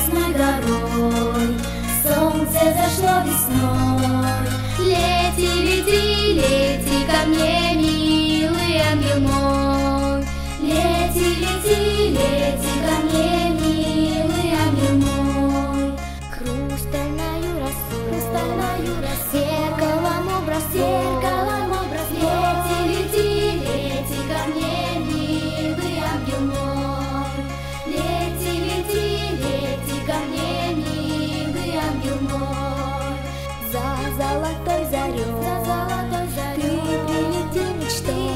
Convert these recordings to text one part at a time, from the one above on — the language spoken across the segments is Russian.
Красной горой солнце зашло весной. Лети, лети, лети ко мне, милый ангел мой. Лети, лети, лети ко мне, милый ангел мой. Хрустальною росой, зеркалом образ. Лети, лети, лети ко мне, милый ангел мой. Лети, лети, лети ко мне, милый ангел мой. За золотой зарей ты прилети мечтой.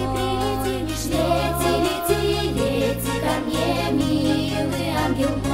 Лети, лети, лети ко мне, милый ангел мой.